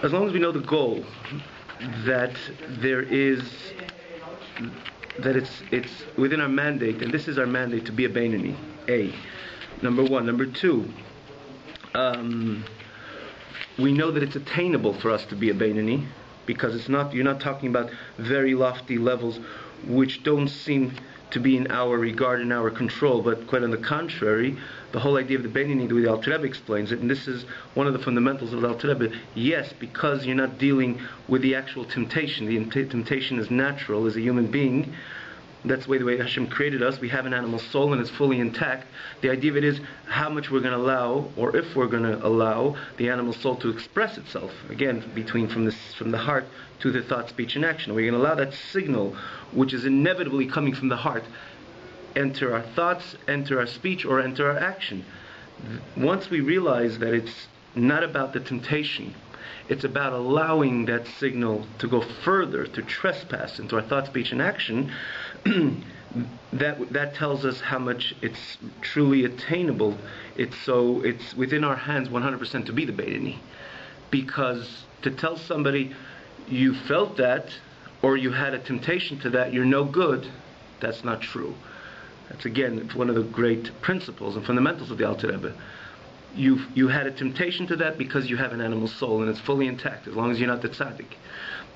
as long as we know the goal, that there is, that it's within our mandate, and this is our mandate to be a Beinoni. Number one. Number two, we know that it's attainable for us to be a Beinoni, because you're not talking about very lofty levels which don't seem to be in our regard, in our control, but quite on the contrary, the whole idea of the Beinoni, the way the Alter Rebbe explains it, and this is one of the fundamentals of the Alter Rebbe, yes, because you're not dealing with the actual temptation. The temptation is natural as a human being. That's the way Hashem created us. We have an animal soul and it's fully intact. The idea of it is how much we're going to allow, or if we're going to allow, the animal soul to express itself. Again, from the heart to the thought, speech, and action. We're going to allow that signal, which is inevitably coming from the heart, enter our thoughts, enter our speech, or enter our action. Once we realize that it's not about the temptation, it's about allowing that signal to go further, to trespass into our thought, speech, and action, that tells us how much it's truly attainable. It's within our hands 100% to be the Beinoni. Because to tell somebody you felt that, or you had a temptation to that, you're no good, that's not true. That's again one of the great principles and fundamentals of the Alter Rebbe. You had a temptation to that because you have an animal soul and it's fully intact, as long as you're not the tzaddik.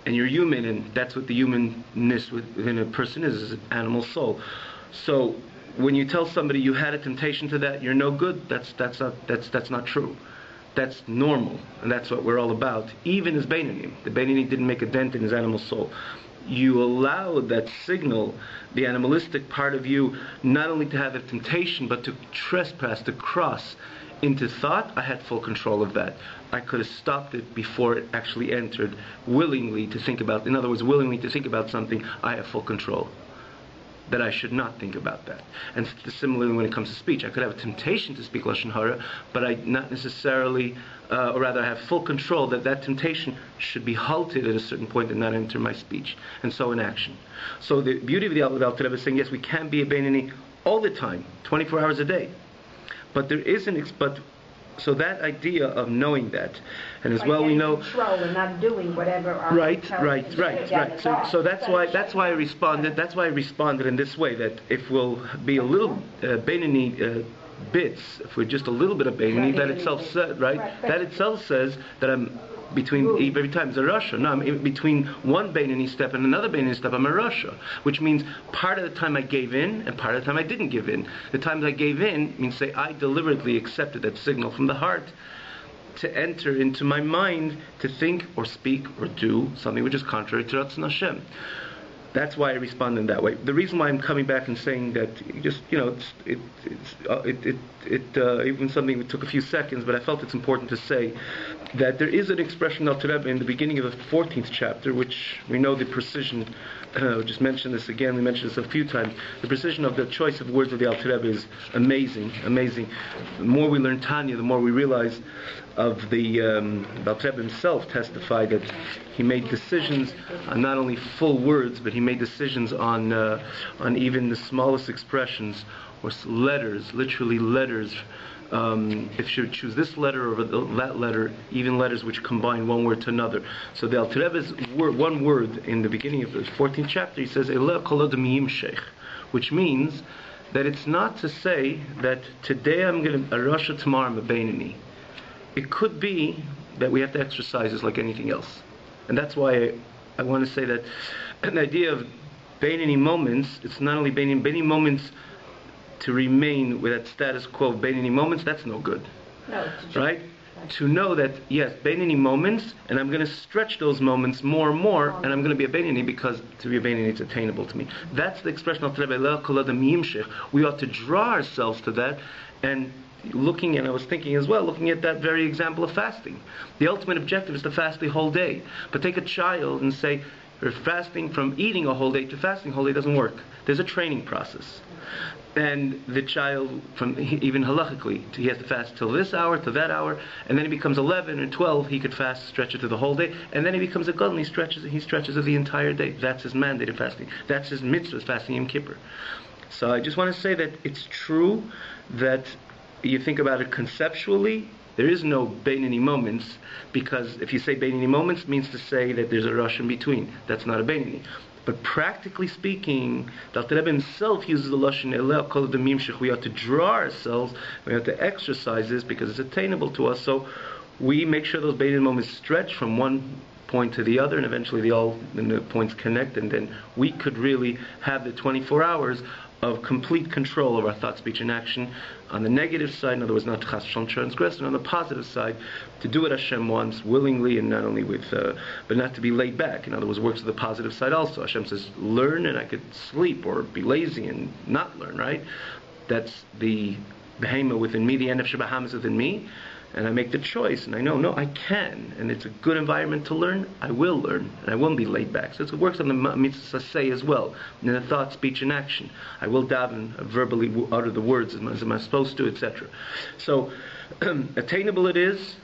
And you're human, and that's what the humanness within a person is an animal soul. So when you tell somebody you had a temptation to that, you're no good, that's not true. That's normal, and that's what we're all about. Even as Beinoni, the Beinoni didn't make a dent in his animal soul. You allow that signal, the animalistic part of you, not only to have a temptation, but to trespass, to cross into thought. I had full control of that. I could have stopped it before it actually entered, willingly to think about, in other words, willingly to think about something. I have full control that I should not think about that. And similarly when it comes to speech, I could have a temptation to speak Lashon Hara, but I not necessarily, or rather I have full control that temptation should be halted at a certain point and not enter my speech. And so in action. So the beauty of the Alter Rebbe is saying, yes, we can be a Beinoni all the time, 24 hours a day. But there is so that idea of knowing that, and as well we know, control and not doing whatever. Right. So that's why I responded. That's why I responded in this way. That if we'll be a little Beinoni bits, if we're just a little bit of Beinoni, that itself says, that itself says that I'm between every time it's a Rasha. No, I'm between one Beinoni step and another Beinoni step. I'm a Rasha, which means part of the time I gave in and part of the time I didn't give in. The times I gave in means say I deliberately accepted that signal from the heart to enter into my mind to think or speak or do something which is contrary to Ratzon Hashem. That's why I respond in that way. The reason why I'm coming back and saying that, just even something that took a few seconds, but I felt it's important to say that there is an expression of Alter Rebbe in the beginning of the 14th chapter, which we know the precision. Just mention this again. We mentioned this a few times. The precision of the choice of words of the Alter Rebbe is amazing. The more we learn Tanya, the more we realize of the Alter Rebbe himself testified that he made decisions on not only full words, but he made decisions on even the smallest expressions or letters, literally letters. If you choose this letter or that letter, even letters which combine one word to another. So the Alter Rebbe's one word in the beginning of the 14th chapter, he says, Eleh kol adam yimshech, which means that it's not to say that today I'm going to a Rasha, tomorrow I'm a Beinoni. It could be that we have to exercise this like anything else. And that's why I want to say that an idea of Beinoni moments, it's not only Beinoni moments to remain with that status quo of Beinoni moments, that's no good. No, right? To know that, yes, Beinoni moments, and I'm going to stretch those moments more and more, and I'm going to be a Beinoni because to be a Beinoni it's attainable to me. That's the expression of Eleh kol adam yimshech. We ought to draw ourselves to that, and I was thinking as well, looking at that very example of fasting. The ultimate objective is to fast the whole day. But take a child and say, you're fasting from eating a whole day to fasting a whole day, doesn't work. There's a training process. And the child, even halachically, he has to fast till this hour, to that hour, and then he becomes 11 or 12, he could stretch it to the whole day, and then he becomes a gadol, he stretches it the entire day. That's his mandate of fasting. That's his mitzvah, fasting Yom Kippur. So I just want to say that it's true that you think about it conceptually, There is no Beinoni moments, because if you say Beinoni moments, it means to say that there's a rush in between. That's not a Beinoni. But practically speaking, the Alter Rebbe himself uses the Lashon Eleh, called the Mimshech. We have to draw ourselves, we have to exercise this because it's attainable to us. So we make sure those Beinoni moments stretch from one point to the other, and eventually the points connect, and then we could really have the 24 hours of complete control of our thought, speech, and action. On the negative side, in other words, not to chas v'shalom transgress, and on the positive side, to do what Hashem wants willingly, and not only with, but not to be laid back. In other words, works to the positive side also. Hashem says, learn, and I could sleep, or be lazy and not learn, right? That's the behema within me, the nefesh bahamis within me, and I make the choice, and I know, no, I can, and it's a good environment to learn. I will learn, and I won't be laid back. So it works on the mitzvah say as well, in the thought, speech, and action. I will daven, verbally utter the words as I'm supposed to, etc. So attainable it is.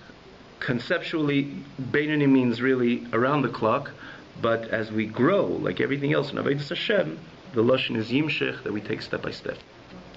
Conceptually, Beinoni means really around the clock, but as we grow, like everything else in Avodas Hashem, the Lashon is Yimshech, that we take step by step.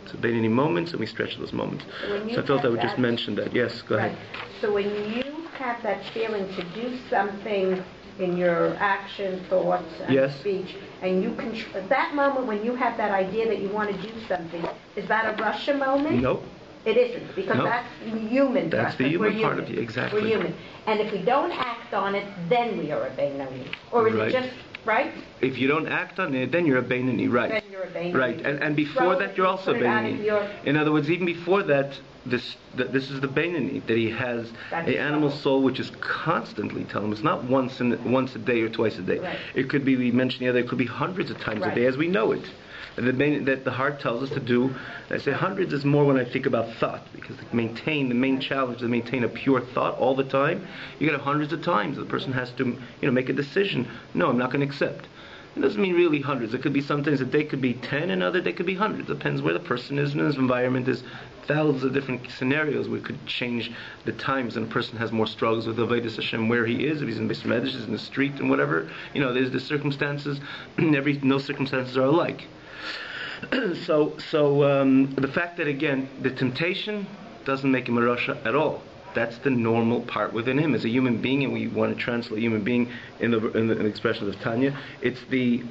So Beinoni moments, and we stretch those moments. So I felt I would just mention that. Yes, go ahead. So when you have that feeling to do something in your action, thoughts, and speech, and you control that moment when you have that idea that you want to do something, is that a Russia moment? Nope. It isn't, because that's human. That's the human part of you, exactly. We're human. And if we don't act on it, then we are a Beinoni. Or is it just, right? If you don't act on it, then you're a Beinoni, right. Then you're a Beinoni. Right, and before that you're also a Beinoni. In other words, even before that, this is the Beinoni, that he has an animal soul which is constantly telling him. It's not once a day or twice a day. Right. It could be, we mentioned the other, it could be hundreds of times a day as we know it. And that the heart tells us to do. I say hundreds is more when I think about thought, because to maintain, the main challenge to maintain a pure thought all the time, you get hundreds of times. The person has to, make a decision. No, I'm not going to accept. It doesn't mean really hundreds. It could be sometimes a day could be 10, another day could be hundreds. Depends where the person is in his environment. There's thousands of different scenarios where it could change the times, and a person has more struggles with Avodas Hashem where he is, if he's in Beis Medrash, he's in the street and whatever. There's the circumstances. No circumstances are alike. So the fact that, again, the temptation doesn't make him a Rasha at all. That's the normal part within him as a human being, and we want to translate human being in the expressions of Tanya. It's the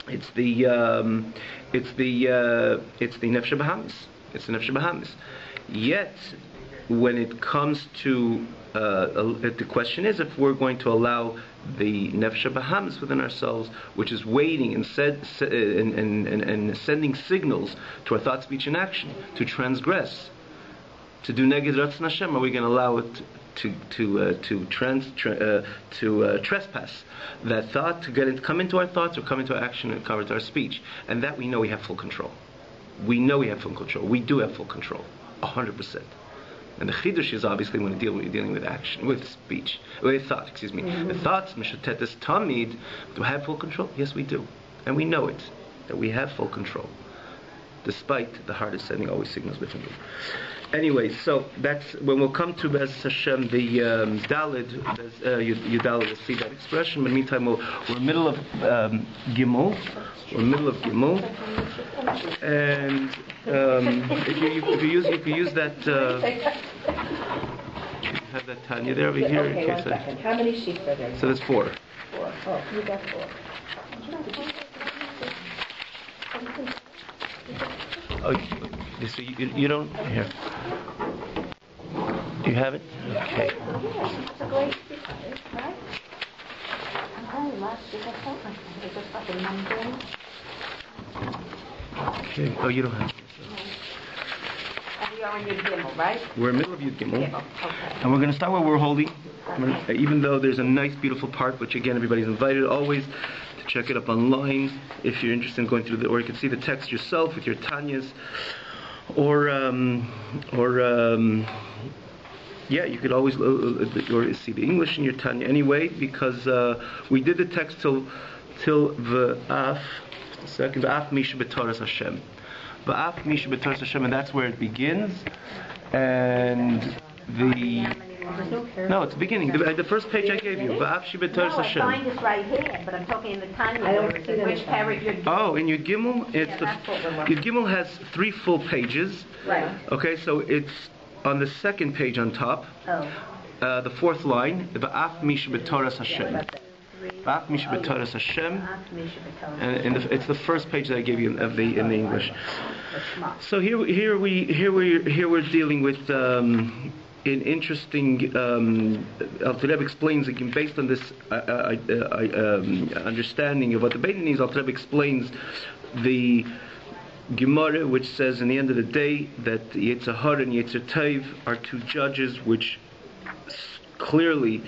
nefesh bahamis. It's the nefesh bahamis. Yet, when it comes to the question is if we're going to allow the nefesh bahamis within ourselves, which is waiting and sending signals to our thought, speech, and action to transgress, to do neged ratzon Hashem, are we going to allow it to trespass that thought, to come into our thoughts or come into our action and come into our speech? And that we know we have full control. We know we have full control. We do have full control, 100%. And the chidush is obviously when you're dealing with action, with speech, with thought. Excuse me. The thoughts, mishatetes tamid, do I have full control? Yes, we do, and we know it, that we have full control, despite the heart is sending always signals within you. Anyway, so that's when we'll come to Bez Hashem, the Dalid, Yudalid, we'll see that expression. But in the meantime, we're in the middle of Gimel. We're in the middle of Gimel, and if you use that, have that Tanya there over here. Okay, one second. How many sheets are there? So there's 4. 4. Oh, you got 4. Oh, so you don't here. Do you have it? Okay. It's a great secret, right? Okay. Oh, you don't have it. And we are in Yud Gimel, right? We're in the middle of Yud Gimel. Okay. And we're going to start where we're holding. Even though there's a nice, beautiful part, which again, everybody's invited always to check it up online if you're interested in going through or you can see the text yourself with your Tanyas, or you could always or see the English in your Tanya anyway, because we did the text till v'af misha b'toras Hashem. V'af misha b'toras Hashem, and that's where it begins. And no, it's the beginning. The first page I gave you. V'af shi b'toras Hashem. No, I find this right here, but I'm talking in the Tanya. I don't see which paragraph you're doing. Oh, in Yud Gimel, Yud Gimel has 3 full pages. Right. Okay, so it's on the second page on top, the fourth line, V'af Misha B'Toras Hashem. V'af Misha B'Toras Hashem. And it's the first page that I gave you in the English. So here we're dealing with an interesting. Alter Rebbe explains again based on this understanding of what the Beit Din is. Alter Rebbe explains the Gemara, which says in the end of the day that Yetzer Hara and Yetzer Tov are two judges which clearly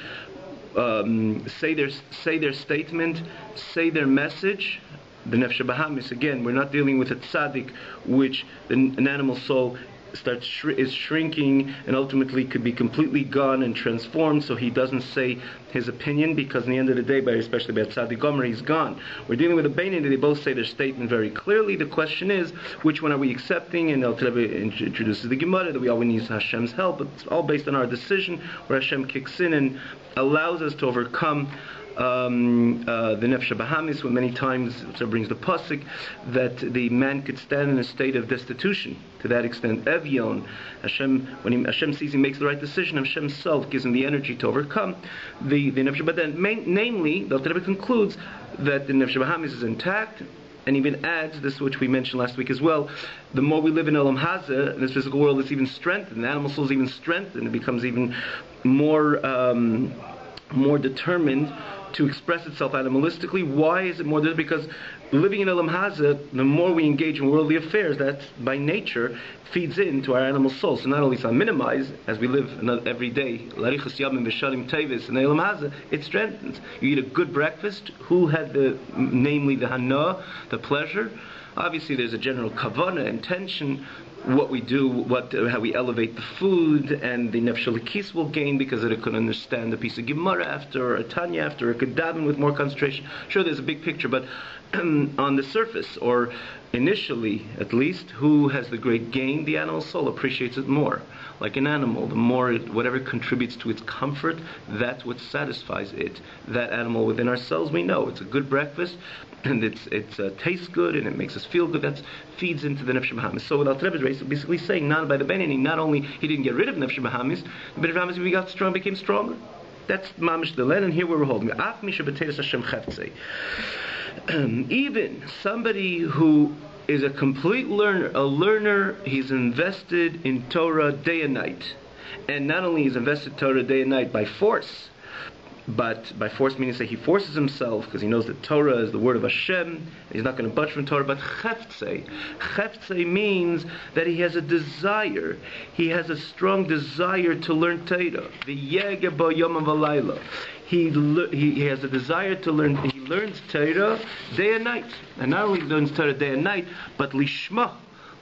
say their statement, say their message. The Nefesh Bahamis, again, we're not dealing with a tzaddik, which an animal soul is shrinking and ultimately could be completely gone and transformed, so he doesn't say his opinion, because in the end of the day, especially by tzaddik gomer, he's gone. We're dealing with a Beit Din, they both say their statement very clearly. The question is, which one are we accepting? And Alter Rebbe introduces the Gemara that we always need Hashem's help, but it's all based on our decision, where Hashem kicks in and allows us to overcome the Nefesh Bahamis, when many times it brings the pasuk that the man could stand in a state of destitution. To that extent, Evyon, Hashem, when Hashem sees he makes the right decision, Hashem himself gives him the energy to overcome the Nefesh. But then, namely, the Alter Rebbe concludes that the Nefesh Bahamis is intact, and even adds this, which we mentioned last week as well. The more we live in Olam Hazeh, in this physical world, it's even strengthened. The animal soul is even strengthened. It becomes even more determined to express itself animalistically. Why is it more determined? Because living in Olam Hazeh, the more we engage in worldly affairs, that by nature feeds into our animal soul. So not only is it minimized, as we live every day, Larichas Yamim V'Shalim Tevis in Olam Hazeh, it strengthens. You eat a good breakfast. Who had namely the hana, the pleasure? Obviously, there's a general kavanah, intention, what we do, how we elevate the food, and the nefesh l'kis will gain because it could understand a piece of Gemara after, or a Tanya after, or it could daven with more concentration. Sure, there's a big picture, but on the surface, or initially at least, who has the great gain? The animal soul appreciates it more. Like an animal, the more whatever contributes to its comfort, that's what satisfies it. That animal within ourselves, we know it's a good breakfast, and it tastes good, and it makes us feel good. That feeds into the Nefesh Bahamis. So what Alter Rebbe is basically saying, not by the Beit Din, not only he didn't get rid of Nefesh Bahamis, the Nefesh Bahamis became stronger. That's mamish the len, and here we're holding. Even somebody who is a complete learner, he's invested in Torah day and night. And not only is invested in Torah day and night by force, but by force meaning say he forces himself because he knows that Torah is the word of Hashem, he's not going to budge from Torah, but cheftzei. Cheftzei means that he has a desire, he has a strong desire to learn Torah. V'yegeh bo yom v'layla. He has a desire to learn. He learns Torah day and night, and not only learns Torah day and night, but lishma.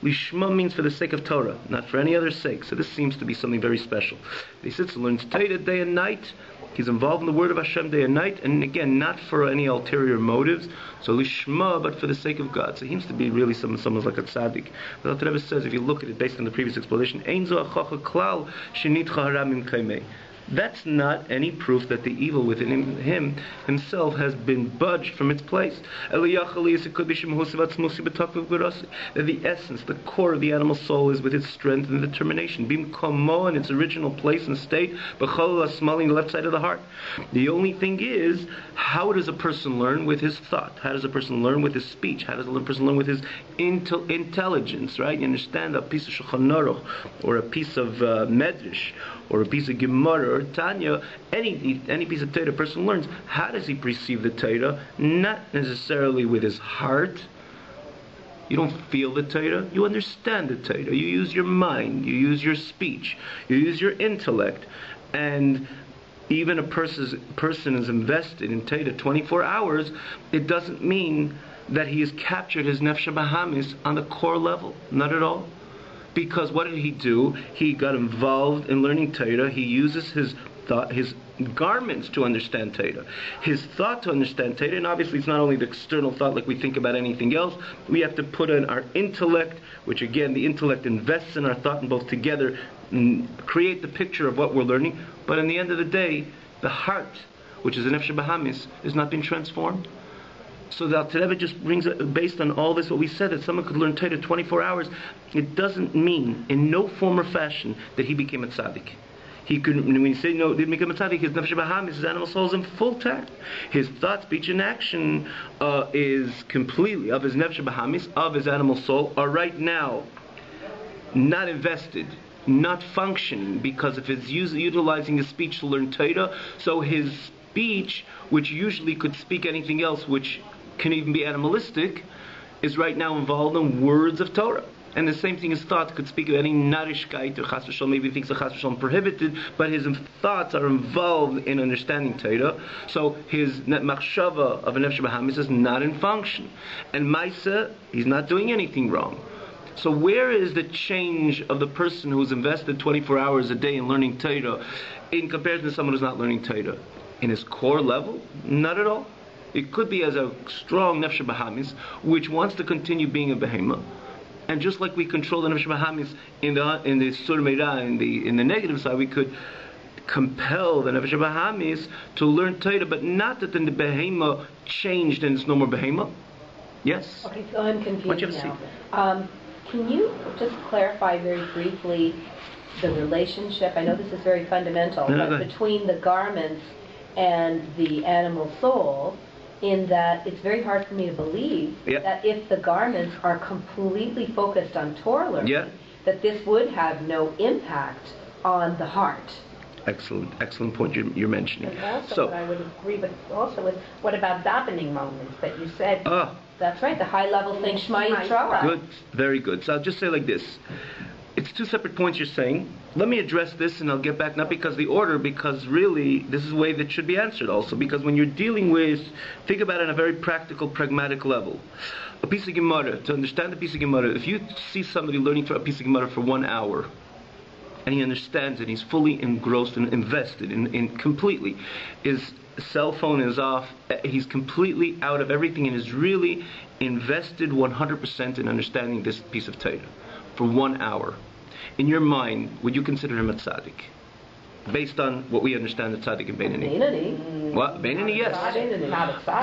Lishma means for the sake of Torah, not for any other sake. So this seems to be something very special. He sits and learns Torah day and night. He's involved in the word of Hashem day and night, and again, not for any ulterior motives. So lishma, but for the sake of God. So he seems to be really someone's like a tzaddik. But Alter Rebbe says, if you look at it based on the previous explanation, ein zo achacha klal shenitcha haramim kaimei. That's not any proof that the evil within him himself has been budged from its place. That the essence, the core of the animal soul is with its strength and determination. Bimkomo in its original place and state, smiling the left side of the heart. The only thing is, how does a person learn? With his thought. How does a person learn? With his speech. How does a person learn? With his intelligence, right? You understand, a piece of Shulchan Aruch, or a piece of Medrash, or a piece of Gemara, or Tanya, any piece of Torah a person learns. How does he perceive the Torah? Not necessarily with his heart. You don't feel the Torah, you understand the Torah. You use your mind, you use your speech, you use your intellect. And even a person is invested in Torah 24 hours, it doesn't mean that he has captured his Nefesh Bahamis on the core level. Not at all. Because what did he do? He got involved in learning Torah. He uses his thought, his garments to understand Torah. His thought to understand Torah, and obviously it's not only the external thought like we think about anything else. We have to put in our intellect, which again, the intellect invests in our thought, and both together create the picture of what we're learning. But in the end of the day, the heart, which is the Nefesh Bahamis, is not being transformed. So the Alter Rebbe just brings it, based on all this, what we said, that someone could learn Torah 24 hours. It doesn't mean, in no form or fashion, that he became a tzaddik. He could, when you say no, didn't become a tzaddik, his nefesh bahamis, his animal soul is in full tact. His thought, speech, and action is completely, of his nefesh bahamis, of his animal soul, are right now not invested, not functioning, because if it's utilizing his speech to learn Torah, so his speech, which usually could speak anything else, which can even be animalistic, is right now involved in words of Torah. And the same thing, his thought could speak of any narishkeit or chas v'shalom, maybe he thinks of chas v'shalom prohibited, but his thoughts are involved in understanding Torah. So his machshava of a nefesh bahamis is not in function. And Maisa, he's not doing anything wrong. So where is the change of the person who's invested 24 hours a day in learning Torah in comparison to someone who's not learning Torah? In his core level? Not at all. It could be as a strong nefesh bahamis, which wants to continue being a behemoth. And just like we control the nefesh bahamis in the sur meira, in the negative side, we could compel the nefesh bahamis to learn Torah, but not that then the behemoth changed and it's no more behemoth. Yes? Okay, so I'm confused now. Can you just clarify very briefly the relationship? I know this is very fundamental, but between the garments and the animal soul, in that it's very hard for me to believe that if the garments are completely focused on Torah learning, that this would have no impact on the heart. Excellent point you're mentioning. And also, what I would agree with also is, what about davening moments that you said? That's right, the high level thing, Shema Yisrael. Good, very good. So I'll just say like this. It's two separate points you're saying. Let me address this and I'll get back, not because the order, because really this is the way that should be answered also. Because when you're dealing with, think about it on a very practical, pragmatic level. A piece of Gemara, to understand a piece of Gemara, if you see somebody learning for a piece of Gemara for 1 hour, and he understands it, he's fully engrossed and invested in completely, his cell phone is off, he's completely out of everything and is really invested 100% in understanding this piece of Torah for 1 hour. In your mind, would you consider him a tzaddik? Based on what we understand, the tzaddik and Beinani. What? Beinani, yes.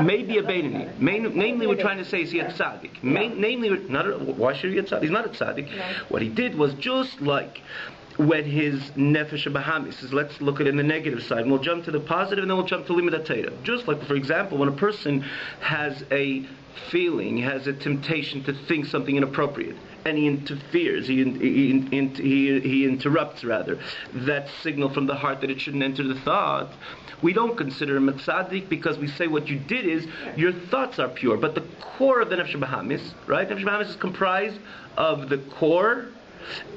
Maybe a Beinani. Namely, we're trying to say, is he a tzaddik? Namely, why should he be a tzaddik? He's not a tzaddik. No. What he did was just like when his nefesh bahamis says, let's look at it in the negative side, and we'll jump to the positive, and then we'll jump to limud Torah. Just like, for example, when a person has a feeling, has a temptation to think something inappropriate, and he interferes, he interrupts rather that signal from the heart that it shouldn't enter the thought. We don't consider him a tzaddik because we say what you did is your thoughts are pure, but the core of the nefesh bahamis, right? Nefesh bahamis is comprised of the core,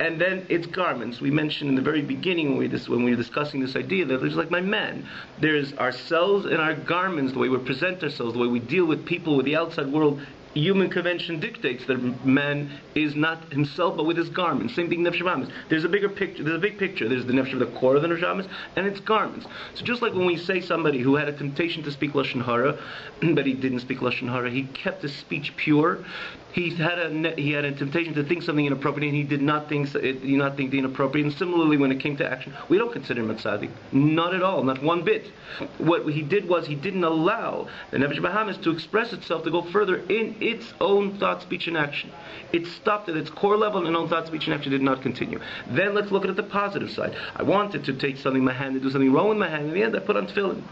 and then its garments. We mentioned in the very beginning when we were discussing this idea that there's like my man. There's ourselves and our garments, the way we present ourselves, the way we deal with people, with the outside world. Human convention dictates that man is not himself but with his garments. Same thing nefesh bahamis. There's a bigger picture. There's a big picture. There's the nefesh of the core of the nefesh bahamis and its garments. So just like when we say somebody who had a temptation to speak lashon hara, but he didn't speak lashon hara, he kept his speech pure. He had a temptation to think something inappropriate, and he did not think the inappropriate. And similarly, when it came to action, we don't consider him a tzaddik, not at all, not one bit. What he did was he didn't allow the nefesh bahamis to express itself, to go further in its own thought, speech, and action. It stopped at its core level, and own thought, speech, and action did not continue. Then let's look at the positive side. I wanted to take something in my hand, to do something wrong with my hand. In the end, I put on tefillin.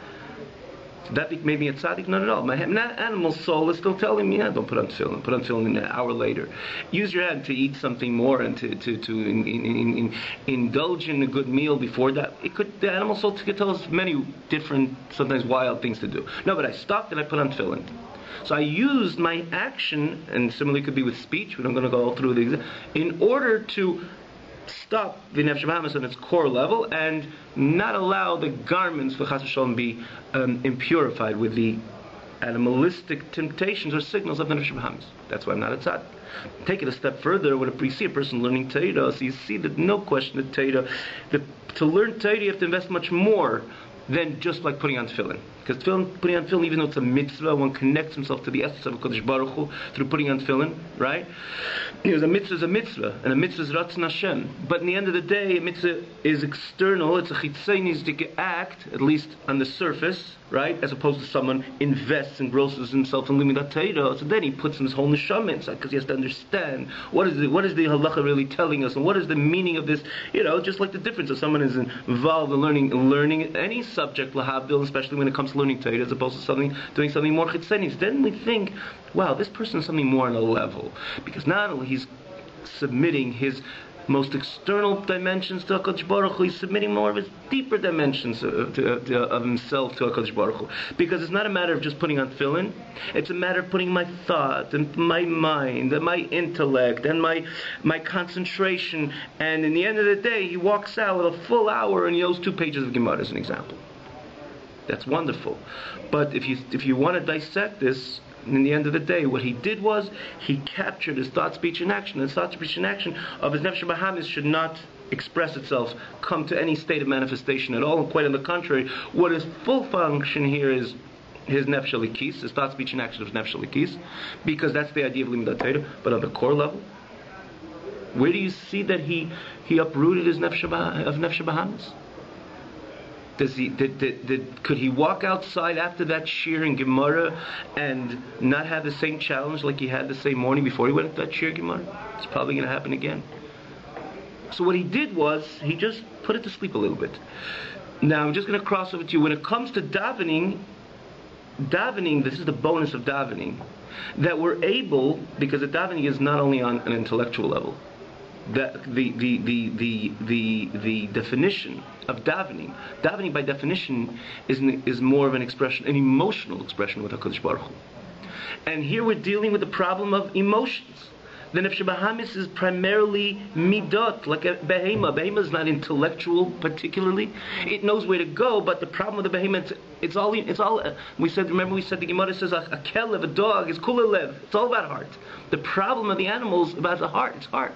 That made me a tzaddik? Not at all. My animal soul is still telling me, don't put on tefillin. Put on tefillin an hour later. Use your hand to eat something more and to indulge in a good meal before that. The animal soul could tell us many different, sometimes wild things to do. No, but I stopped and I put on tefillin. So I used my action, and similarly could be with speech, but I'm going to go all through these, in order to stop the nefesh bahamis on its core level and not allow the garments for chas v'shalom be impurified with the animalistic temptations or signals of the nefesh bahamis. That's why I'm not a tzaddik. Take it a step further. When you see a person learning Torah, so you see that no question that Torah, to learn Torah you have to invest much more than just like putting on tefillin. Because putting on tefillin, even though it's a mitzvah, one connects himself to the essence of HaKadosh Baruch Hu through putting on tefillin, right? Because a mitzvah is a mitzvah, and a mitzvah is Ratzon Hashem. But in the end of the day, a mitzvah is external, it's a chitzoniistic act, at least on the surface, right? As opposed to someone invests and grosses himself in Limud HaTorah, so then he puts his whole neshama inside, because he has to understand what is the halacha really telling us, and what is the meaning of this, just like the difference if someone is involved in learning any subject, lahavdil, especially when it comes to learning Torah, as opposed to doing something more chitzenis. Then we think, wow, this person is something more on a level, because not only he's submitting his most external dimensions to HaKadosh Baruch Hu, he's submitting more of his deeper dimensions of himself to HaKadosh Baruch Hu. Because it's not a matter of just putting on tefillin, it's a matter of putting my thought and my mind and my intellect and my concentration, and in the end of the day, he walks out with a full hour and he knows 2 pages of Gemara as an example. That's wonderful. But if you want to dissect this, in the end of the day, what he did was he captured his thought, speech, and action. And thought, speech, and action of his nefesh bahamis should not express itself, come to any state of manifestation at all. And quite on the contrary, what his full function here is his nefesh alikis, his thought, speech, and action of his nefesh alikis, because that's the idea of limud HaTorah. But on the core level, where do you see that he uprooted his nefesh bahamis? Could he walk outside after that shir in Gemara and not have the same challenge like he had the same morning before he went into that shir Gemara? It's probably going to happen again. So what he did was, he just put it to sleep a little bit. Now I'm just going to cross over to you. When it comes to davening, this is the bonus of davening, that we're able, because the davening is not only on an intellectual level, the definition of davening by definition is more of an expression, an emotional expression with HaKadosh Baruch Hu. And here we're dealing with the problem of emotions. The nefesh bahamis is primarily midot, like a behema. Behema is not intellectual particularly. It knows where to go, but the problem with the behema, it's all. We said the Gemara says a kelev, a dog, is kulalev. It's all about heart. The problem of the animal is about the heart. It's heart.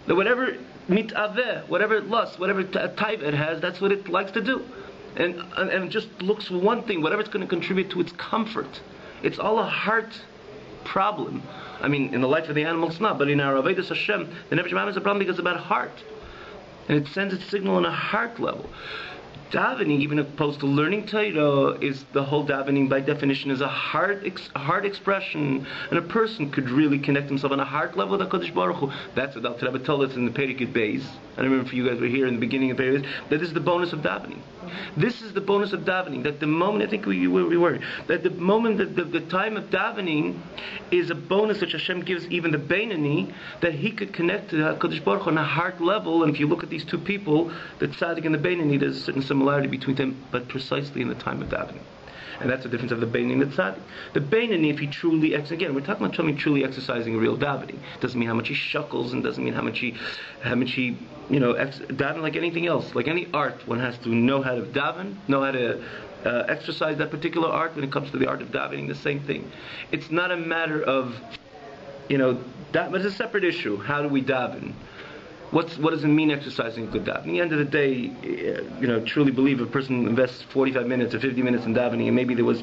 That whatever mitaveh, whatever lust, whatever type it has, that's what it likes to do, and it just looks for one thing, whatever it's going to contribute to its comfort. It's all a heart problem. I mean, in the life of the animal, it's not, but in our Avodas Hashem, the nefesh bahamis is a problem because it's about heart, and it sends its signal on a heart level. Davening, even opposed to learning Torah, is the whole davening by definition is a heart expression, and a person could really connect himself on a heart level with HaKadosh Baruch Hu. That's what Al Rebbe told us in the Perikut Beis. I remember if you guys were here in the beginning of Perikut Beis, that this is the bonus of davening. This is the bonus of davening, that the moment, I think we were, that the moment, the time of davening is a bonus which Hashem gives even the Beinani, that he could connect to HaKadosh Baruch Hu on a heart level. And if you look at these two people, the Tzaddik and the Beinani, there's a certain similarity between them, but precisely in the time of davening. And that's the difference of the Beinani and the Tzaddik. The Beinani, if he truly, again, we're talking about somebody truly exercising real davening. Doesn't mean how much he shuckles, and doesn't mean how much he daven like anything else. Like any art, one has to know how to daven, know how to exercise that particular art. When it comes to the art of davening, the same thing. It's not a matter of, but it's a separate issue. How do we daven? What does it mean exercising good davening? At the end of the day, truly believe a person invests 45 minutes or 50 minutes in davening, and maybe there was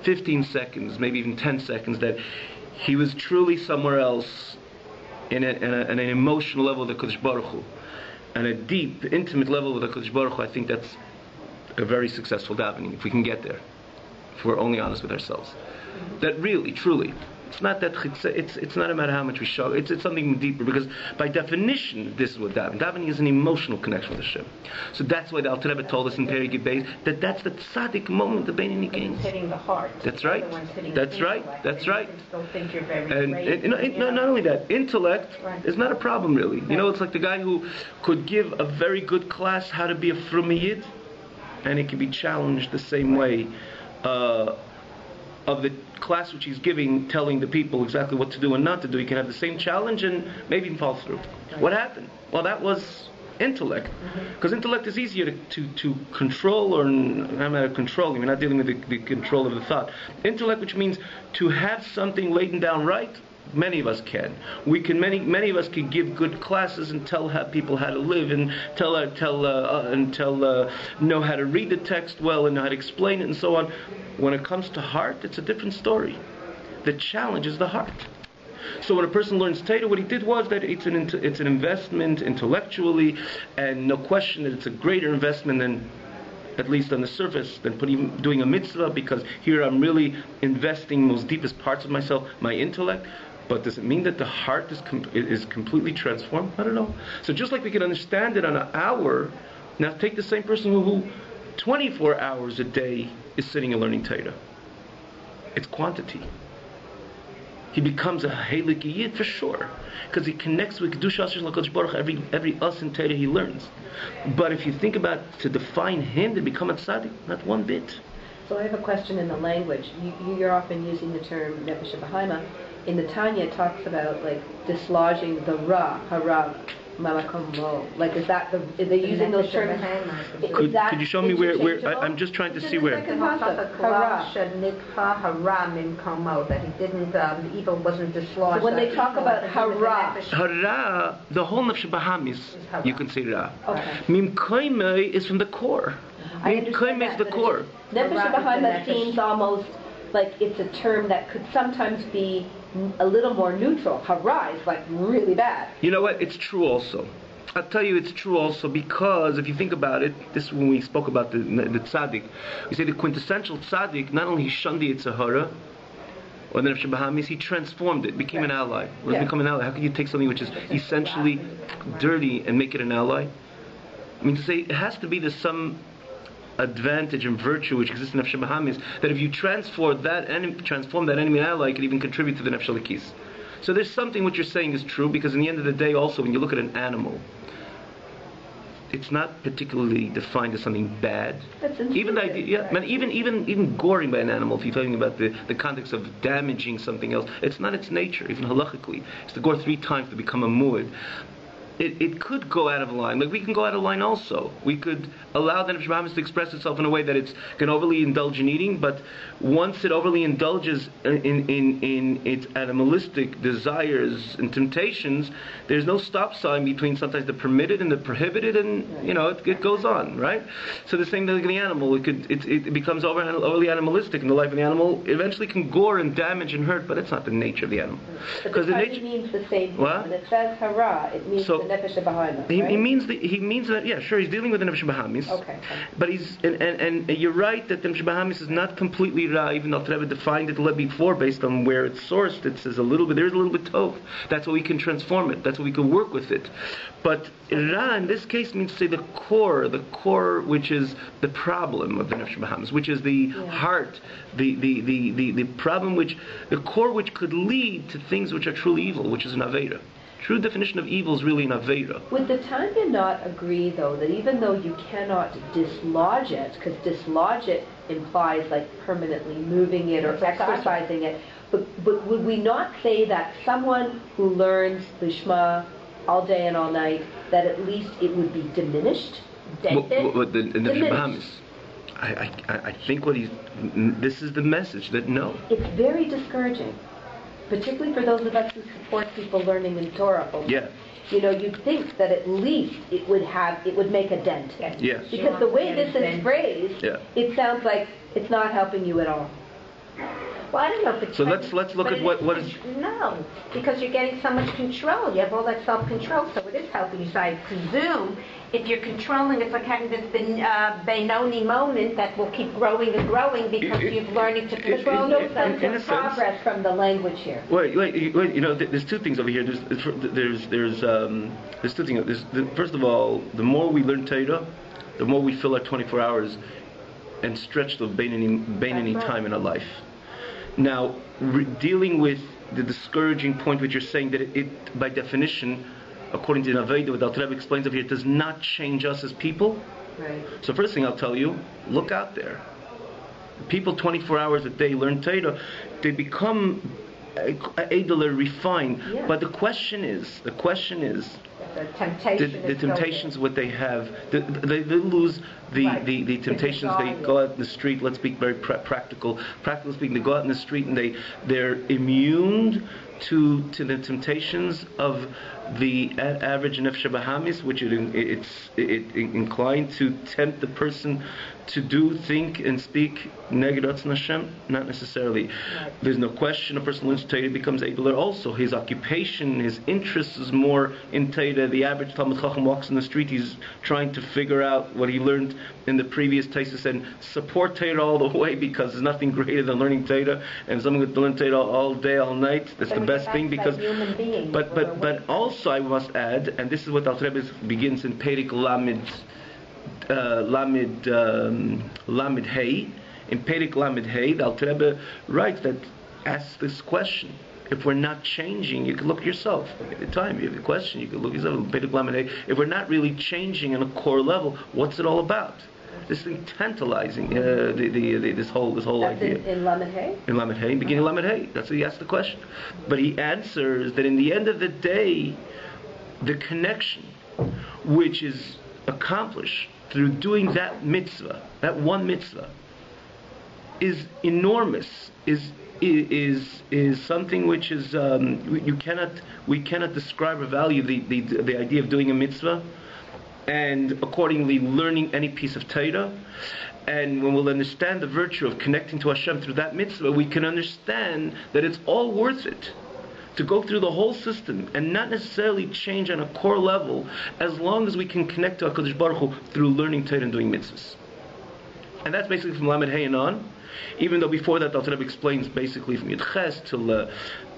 15 seconds, maybe even 10 seconds that he was truly somewhere else in an emotional level with the Kodesh Baruch Hu, and a deep, intimate level with the Kodesh Baruch Hu. I think that's a very successful davening, if we can get there, if we're only honest with ourselves. That really, truly, it's not that it's not a matter how much we show. It's something deeper, because by definition, this is what davening is, an emotional connection with Hashem. So that's why the Alter Rebbe told us in Perikut Beis that that's the tzaddik moment the Beinani gains. It's hitting the heart. That's right. That's right. That's right. You still think you're very and not only that, intellect is not a problem really. Right. It's like the guy who could give a very good class how to be a frumei yid, and it can be challenged the same way. Of the class which he's giving, telling the people exactly what to do and not to do, he can have the same challenge and maybe even fall through. Right. What happened? Well, that was intellect, because intellect is easier to control, or I'm not controlling. We're not dealing with the control of the thought. Intellect, which means to have something laid down right, Many of us can. Many of us can give good classes and tell people how to live and know how to read the text well and know how to explain it and so on. When it comes to heart, it's a different story. The challenge is the heart. So when a person learns Torah, what he did was that it's an investment intellectually, and no question that it's a greater investment than, at least on the surface, than doing a mitzvah, because here I'm really investing most deepest parts of myself, my intellect. But does it mean that the heart is completely transformed? I don't know. So just like we can understand it on an hour, now take the same person who 24 hours a day is sitting and learning Torah. It's quantity. He becomes a Heilig Yid for sure, because he connects with Kedusha Hashem LaKadosh Baruch every us in Torah he learns. But if you think about to define him to become a tzaddik, not one bit. So I have a question in the language. You're often using the term Nefesh Bahaima. In the Tanya, it talks about like dislodging the Ra, Hara, Malakom Lo. Like, is they using those terms? Could you show me where I'm just trying to see where. That he didn't, the evil wasn't dislodged. So when they talk about Hara, the whole Nefesh Bahamis, you can say Ra. Okay. Mim Koime is from the core. Mim Koime is the core. Nefesh Bahaima seems almost like it's a term that could sometimes be a little more neutral. Hara is like really bad. You know what? It's true also. I'll tell you it's true also, because if you think about it, this when we spoke about the tzaddik, we say the quintessential tzaddik, not only he shunned the Yetzer Hara, or the Nefesh Bahamis, he transformed it, became an ally. What does become an ally? How can you take something which is essentially dirty and make it an ally? I mean, to say it has to be there's some advantage and virtue which exists in Nefesh Bahamis, that if you transform that enemy in ally, it can even contribute to the Nefesh Lakis. So there's something what you're saying is true, because in the end of the day also, when you look at an animal, it's not particularly defined as something bad. Even the idea, even goring by an animal, if you're talking about the context of damaging something else, it's not its nature, even halachically. It's to gore 3 times to become a mu'ud. It could go out of line. Like, we can go out of line also. We could allow the Nefesh Bahamis to express itself in a way that it can overly indulge in eating, but once it overly indulges in its animalistic desires and temptations, there's no stop sign between sometimes the permitted and the prohibited, and it goes on, right? So the same thing with the animal. It becomes overly animalistic, and the life of the animal eventually can gore and damage and hurt, but it's not the nature of the animal. Because the nature means the same thing. What? When it says hara, it means the Nefesh Bahamis, right? He means that, yeah, sure, he's dealing with the Nefesh Bahamis. Okay. But he's, and you're right that the Nefesh Bahamis is not completely Ra, even though Rebbe defined it before based on where it's sourced. It says there's a little bit Tov. That's why we can transform it. That's why we can work with it. But Ra in this case means to say the core which is the problem of the Nefesh Bahamis, which is the heart, the problem the core which could lead to things which are truly evil, which is an Aveda. True definition of evil is really an Aveda. Would the Tanya not agree, though, that even though you cannot dislodge it, because dislodge it implies like permanently moving it or exercising it, but would we not say that someone who learns the Shema all day and all night, that at least it would be diminished? The Nefesh Bahamis. I think this is the message that no. It's very discouraging. Particularly for those of us who support people learning in Torah. Yeah. You'd think that at least it would make a dent. Yes. Because the way this is phrased, it sounds like it's not helping you at all. Well, I don't know if it's... So let's look at what is... No, because you're getting so much control. You have all that self-control, so it is helping you. So I presume if you're controlling, it's like having this Benoni moment that will keep growing and growing because you're learning to control. No sense of progress from the language here. Wait, there's 2 things over here. There's 2 things. First of all, the more we learn Torah, the more we fill our 24 hours and stretch the Beinoni time in our life. Now, dealing with the discouraging point which you're saying that it by definition, according to Naveda, what Alter Rebbe explains over here, does not change us as people. Right. So first thing I'll tell you, look out there. People 24 hours a day learn Torah, they become edler, refined. Yeah. But the question is, the temptations what they have, they lose the temptations. They go out in the street. Let's be very practical. Practically speaking, they go out in the street and they're immune to the temptations of the average nefesh bahamis, which it's inclined to tempt the person to do, think, and speak neged Ratzon Hashem? Not necessarily. Right. There's no question a person learns Torah becomes abler also. His occupation, his interest is more in Torah. The average Talmud Chacham walks in the street, he's trying to figure out what he learned in the previous Taisus and support Torah all the way, because there's nothing greater than learning Torah, and someone could learn Torah all day, all night. That's the best thing, because but also I must add, and this is what Alter Rebbe begins in Perik Lamed Hey. In Perik Lamed Hey, the Alter Rebbe writes that, asks this question: if we're not changing, you can look yourself. At the time you have a question, you can look yourself. Perik Lamed Hey. If we're not really changing on a core level, what's it all about? This thing tantalizing, this whole idea. In Lamed Hey? In Lamed Hey, beginning Lamed Hey. That's what he asked the question. But he answers that in the end of the day, the connection which is accomplished through doing that mitzvah, that one mitzvah, is enormous. Is something which is we cannot describe or value the idea of doing a mitzvah, and accordingly learning any piece of Torah. And when we'll understand the virtue of connecting to Hashem through that mitzvah, we can understand that it's all worth it to go through the whole system and not necessarily change on a core level, as long as we can connect to HaKadosh Baruch Hu through learning Torah and doing mitzvahs. And that's basically from Lamed Hey and on. Even though before that, Alter Rebbe explains basically from Yud Ches till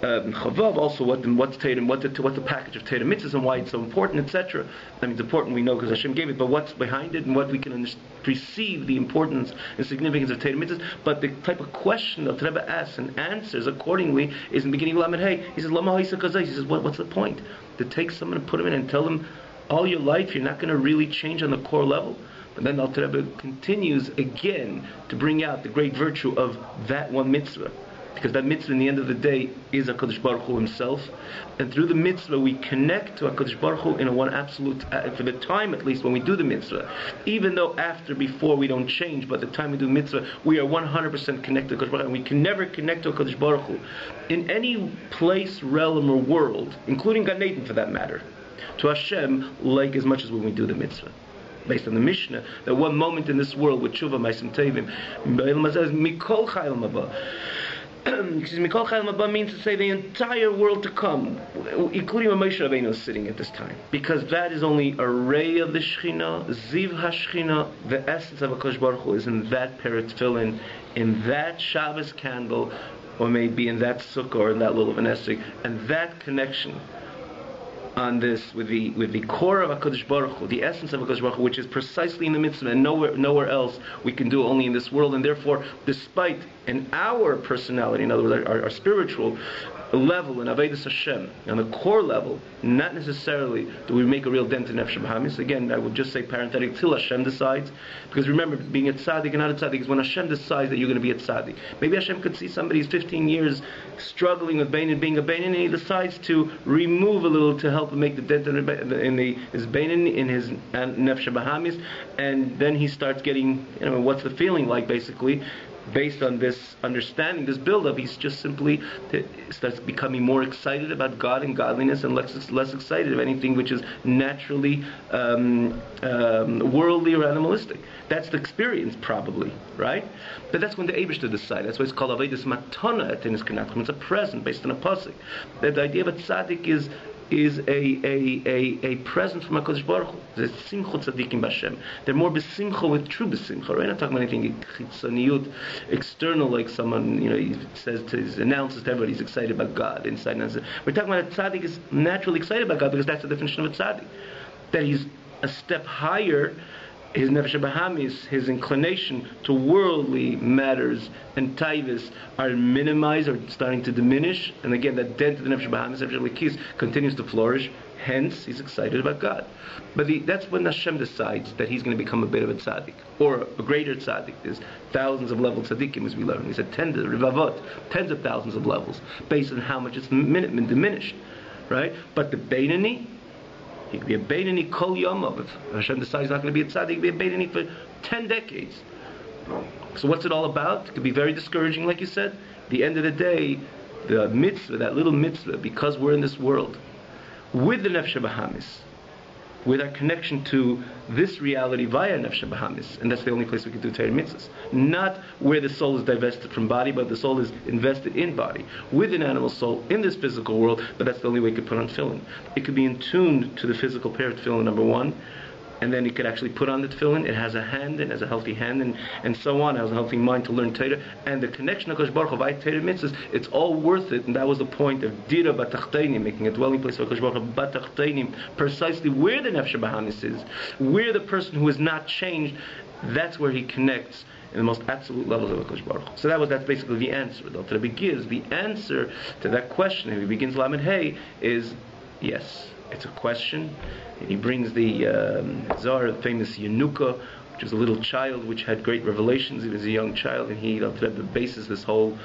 Chavav also what's Torah, what the package of Torah mitzvahs and why it's so important, etc. I mean, it's important, we know because Hashem gave it, but what's behind it and what we can perceive the importance and significance of Torah mitzvahs. But the type of question that Alter Rebbe asks and answers accordingly is in the beginning of Lamed Hey. He says, Lama Ha'isa Kazai. He says, what's the point? To take someone and put him in and tell them all your life you're not going to really change on the core level? But then Alter Rebbe continues again to bring out the great virtue of that one mitzvah, because that mitzvah in the end of the day is HaKadosh Baruch Hu himself, and through the mitzvah we connect to HaKadosh Baruch Hu in a one absolute, for the time at least when we do the mitzvah, even though before we don't change, but the time we do the mitzvah we are 100% connected to HaKadosh Baruch Hu, and we can never connect to HaKadosh Baruch Hu in any place, realm or world, including Gan Eden for that matter, to Hashem like as much as when we do the mitzvah. Based on the Mishnah, that one moment in this world with Tshuva, Ma'asim Tovim, Mikol Chayil Maba. Mikol Chayil Maba means to say the entire world to come, including when Moshe Rabbeinu is sitting at this time. Because that is only a ray of the Shechina, Ziv HaShechina, the essence of HaKadosh Baruch Hu is in that Peret Tefillin, in that Shabbos candle, or maybe in that sukkah or in that little Esrog, and that connection on this with the core of HaKadosh Baruch Hu, the essence of HaKadosh Baruch Hu, which is precisely in the mitzvah and nowhere else we can do, only in this world. And therefore, despite in our personality, in other words, our spiritual level in Avodas Hashem, on the core level, not necessarily do we make a real dent in Nefesh Bahamis. Again, I would just say parenthetic, till Hashem decides. Because remember, being a tzaddik and not a tzaddik is when Hashem decides that you're going to be a tzaddik. Maybe Hashem could see somebody's 15 years struggling with Beinin, being a Beinin, and he decides to remove a little to help him make the dent in his Beinin, in his Nefesh Bahamis, and then he starts getting, what's the feeling like, basically. Based on this understanding, this build-up, he's just simply starts becoming more excited about God and godliness, and less excited of anything which is naturally worldly or animalistic. That's the experience, probably, right? But that's when the Eibishter decide. That's why it's called Avodas Matana at Tinis Kanachim. It's a present based on a pasuk. That the idea of a tzaddik is a present from HaKadosh Baruch Hu. There's simcha tzaddikim b'Hashem. They're more besimcha with true besimcha. Right? Not talking about anything chitzoniyut, external, like someone, he announces to everybody he's excited about God inside. We're talking about a tzaddik is naturally excited about God, because that's the definition of a tzaddik. That he's a step higher. His nefesh bahamis, his inclination to worldly matters and taivas are minimized or starting to diminish, and again that dent of the nefesh bahamis, nefesh likis, continues to flourish. Hence, he's excited about God. But that's when Hashem decides that he's going to become a bit of a tzaddik, or a greater tzaddik. There's thousands of levels tzaddikim, as we learn. He said tens of thousands of levels, based on how much it's diminished, right? But the Beinani, he could be a Beinani kol yomov. If Hashem decides he's not going to be a tzaddik, he could be a Beinani for 10 decades. So what's it all about? It could be very discouraging, like you said. At the end of the day, the mitzvah, that little mitzvah, because we're in this world, with the Nefesh Bahamis, with our connection to this reality via Nefesh Bahamis, and that's the only place we can do Torah mitzvahs. Not where the soul is divested from body, but the soul is invested in body, with an animal soul in this physical world, but that's the only way it could put on tefillin. It could be in tune to the physical pair of tefillin, number one, and then it could actually put on the tefillin. It has a hand, and has a healthy hand, and so on. It has a healthy mind to learn Torah, and the connection of Kosh Baruch Hu via Torah mitzvahs. It's all worth it, and that was the point of Dira Batachteinim, making a dwelling place for Kosh Baruch Hu Batachteinim, precisely where the Nefesh Bahamis is, where the person who is not changed. That's where he connects in the most absolute levels of Kosh Baruch Hu. So that's basically the answer. The Alter Rebbe gives the answer to that question. And he begins Lamed Hey is yes. It's a question. And he brings the Zohar, the famous Yenuka, which was a little child which had great revelations. He was a young child, and he bases this whole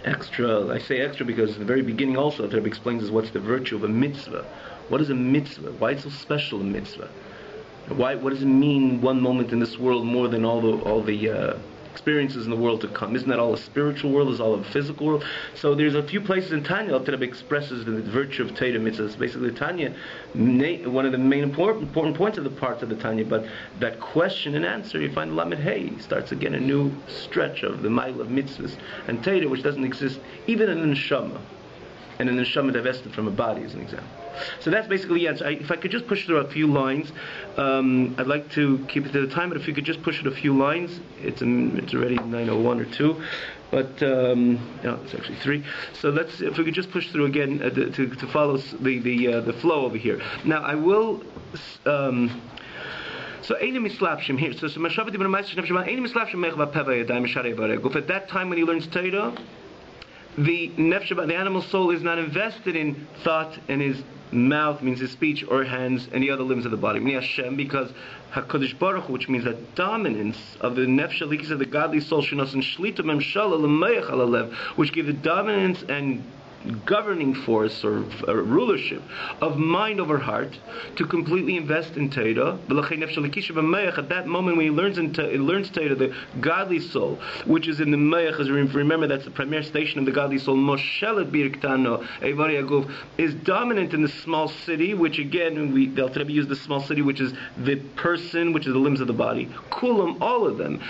extra. I say extra because in the very beginning also, the Rebbe explains is what's the virtue of a mitzvah. What is a mitzvah? Why is it so special a mitzvah? What does it mean one moment in this world more than all the experiences in the world to come? Isn't that all a spiritual world? Is all a physical world? So there's a few places in Tanya that Rebbe expresses the virtue of Torah mitzvahs. Basically, Tanya, one of the main important points of the part of the Tanya, but that question and answer, you find Lamed Hey starts again a new stretch of the mile of mitzvahs and Torah, which doesn't exist even in the neshama, and in the neshama divested from a body, as an example. So that's basically the answer. If I could just push through a few lines, I'd like to keep it to the time, but if you could just push it a few lines, it's already 9:01 or 2, but no, it's actually 3. So if we could just push through again to follow the flow over here. Now I will. So Einim Mislapshim here. So Mashavat Ibn Ma'aser Shnaf Shema Einim Mislapshim Mechva Peva Yadayim Sharei Bareguf. At that time when he learns Torah, the nefesh, the animal soul, is not invested in thought, and his mouth means his speech, or hands, and the other limbs of the body. Hashem, because HaKadosh Baruch Hu, which means that dominance of the nefesh alikis of the godly soul, shenos and shlita memshala l'mayach alalev, which give the dominance and governing force or rulership of mind over heart to completely invest in Torah. At that moment when he learns Torah, the godly soul, which is in the Mayach, as remember that's the premier station of the godly soul, Moshelet Birktano Eivari Aguf, is dominant in the small city, which again the Alter Rebbe used the small city, which is the person, which is the limbs of the body. Kulam, all of them.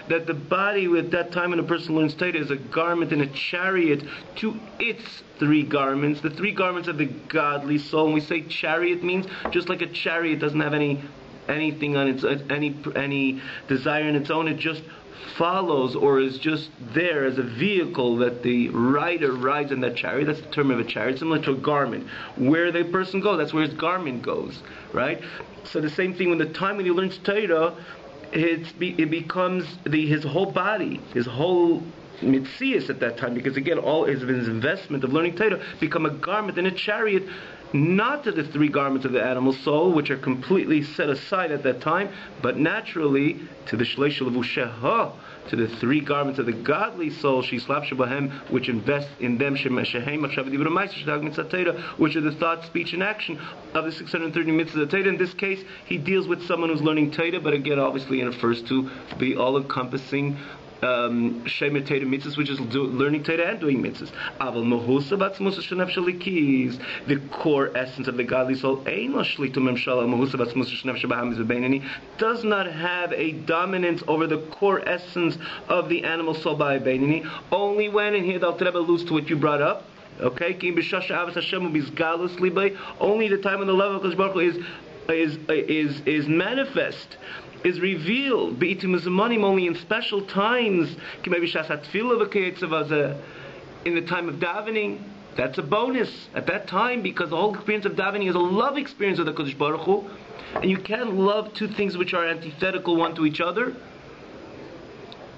That the body at that time when a person learns Torah is a garment in a chariot to its 3 garments, the 3 garments of the godly soul. When we say chariot, means just like a chariot doesn't have anything on its any desire in its own, it just follows or is just there as a vehicle that the rider rides in that chariot. That's the term of a chariot, similar to a garment. Where the person goes, that's where his garment goes, right? So the same thing when the time when he learns Torah, it becomes his whole body, his whole mitzias at that time, because again all his investment of learning Torah become a garment in a chariot, not to the 3 garments of the animal soul, which are completely set aside at that time, but naturally to the shleish levusheha, to the 3 garments of the godly soul, which invest in them, which are the thought, speech, and action of the 630 mitzvahs of Torah. In this case, he deals with someone who's learning Torah, but again, obviously, it refers to the all-encompassing Shemer Torah mitzvahs, which is learning Torah and doing mitzvahs. Aval Mahusa Batzmusa Shenef Shalikis, the core essence of the godly soul, does not have a dominance over the core essence of the animal soul by Beinani, only when, and here the Alter Rebbe alludes to what you brought up, okay, only the time when the love of Kosh Baruch Hu is manifest, is revealed, only in special times, in the time of davening. That's a bonus at that time, because the whole experience of davening is a love experience with the Kodesh Baruch Hu, and you can't love 2 things which are antithetical one to each other.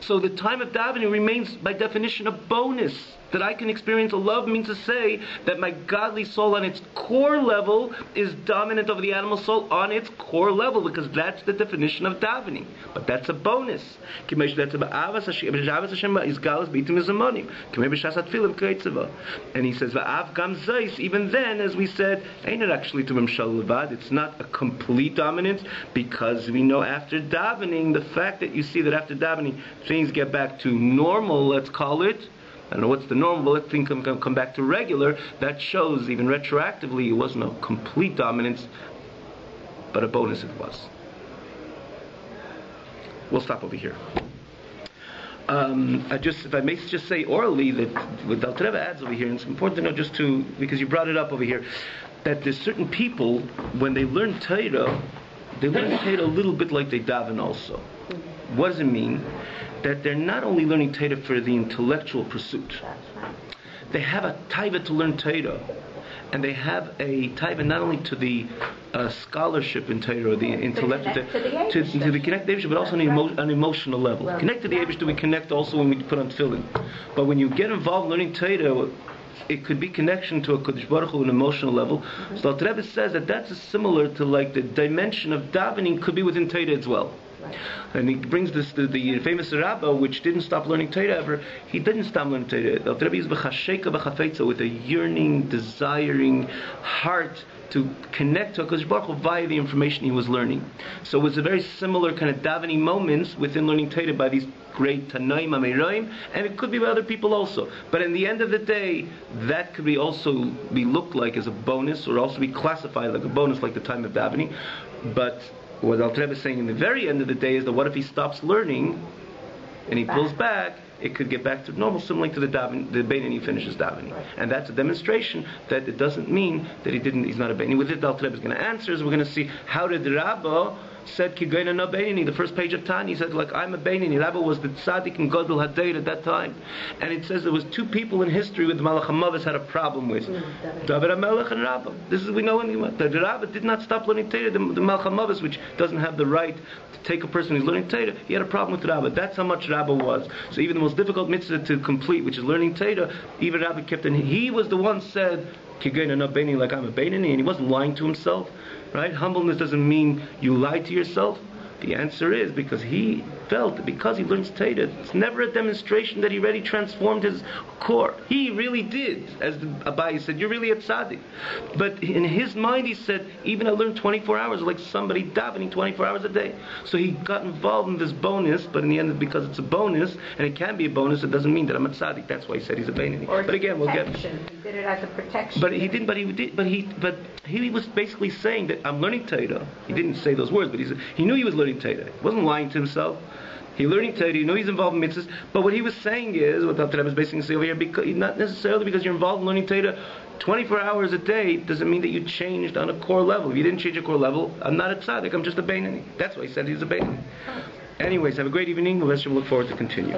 So the time of davening remains by definition a bonus. That I can experience a love means to say that my godly soul on its core level is dominant over the animal soul on its core level, because that's the definition of davening. But that's a bonus. And he says, even then, as we said, it's not a complete dominance, because we know after davening, the fact that you see that after davening things get back to normal, let's call it, I don't know what's the normal, but let's think come back to regular, that shows even retroactively it wasn't a complete dominance, but a bonus it was. We'll stop over here. If I may just say orally that what Alter Rebbe adds over here, and it's important to know because you brought it up over here, that there's certain people, when they learn Torah, they learn Torah a little bit like they daven also. What does it mean? That they're not only learning Torah for the intellectual pursuit. They have a taiva to learn Torah, and they have a taiva not only to the scholarship in Torah, or the intellect, to the connect to the Eibush, but also on an emotional level. Connect to the Eibush, we connect also when we put on tefillin. But when you get involved in learning Torah, it could be connection to a Kodesh Baruch Hu on an emotional level. So the Rebbe says that that's similar to like the dimension of davening could be within Torah as well. And he brings this the famous Rabbah, which didn't stop learning Torah ever. He didn't stop learning Torah. The Rebbe is b'chasheka b'chafetza, with a yearning, desiring heart to connect to HaKadosh Baruch Hu via the information he was learning. So it was a very similar kind of davening moments within learning Torah by these great Tanaim, Ameiraim, and it could be by other people also. But in the end of the day, that could also be looked like as a bonus, or also be classified like a bonus, like the time of davening. But what Alter Rebbe is saying in the very end of the day is that what if he stops learning and he pulls back? It could get back to normal, similar to the Beinani finishes davening. Right. And that's a demonstration that it doesn't mean that he's not a Beinani. With it, Alter Rebbe is going to answer, we're going to see how did Rabbah said Kigoyna na Beinani, the first page of Tani, he said, like, I'm a Beinani. Rabbah was the Tzaddik and Gadol Hadayr at that time. And it says there was two people in history with the Malach HaMavis had a problem with. David HaMelech and Rabbah. This is, we know anyway. The Rabbah did not stop learning Torah. The Malach HaMavis, which doesn't have the right to take a person who's learning Torah, he had a problem with Rabbah. That's how much Rabbah was. So even the most difficult mitzvah to complete, which is learning Torah, even Rabbah kept in. He was the one said, Kigoyna na Beinani, like I'm a Beinani, and he wasn't lying to himself. Right? Humbleness doesn't mean you lie to yourself. The answer is because he felt that because he learns Torah, it's never a demonstration that he already transformed his core. He really did. As the Abai said, you're really a tzaddik. But in his mind he said, even I learned 24 hours, like somebody davening 24 hours a day. So he got involved in this bonus, but in the end, because it's a bonus, and it can be a bonus, it doesn't mean that I'm a tzaddik. That's why he said he's a Beinani. But again, we'll get... He did it as a protection. But he didn't. He was basically saying that I'm learning Torah. He didn't say those words, but he knew he was learning Torah. He wasn't lying to himself. He learning Torah. He knew he's involved in mitzvahs. But what he was saying is, what Alter Rebbe is basically saying over here, because, not necessarily because you're involved in learning Torah 24 hours a day doesn't mean that you changed on a core level. If you didn't change a core level, I'm not a tzaddik. I'm just a Beinani. That's why he said he's a Beinani. Anyways, have a great evening. The rest of you look forward to continue.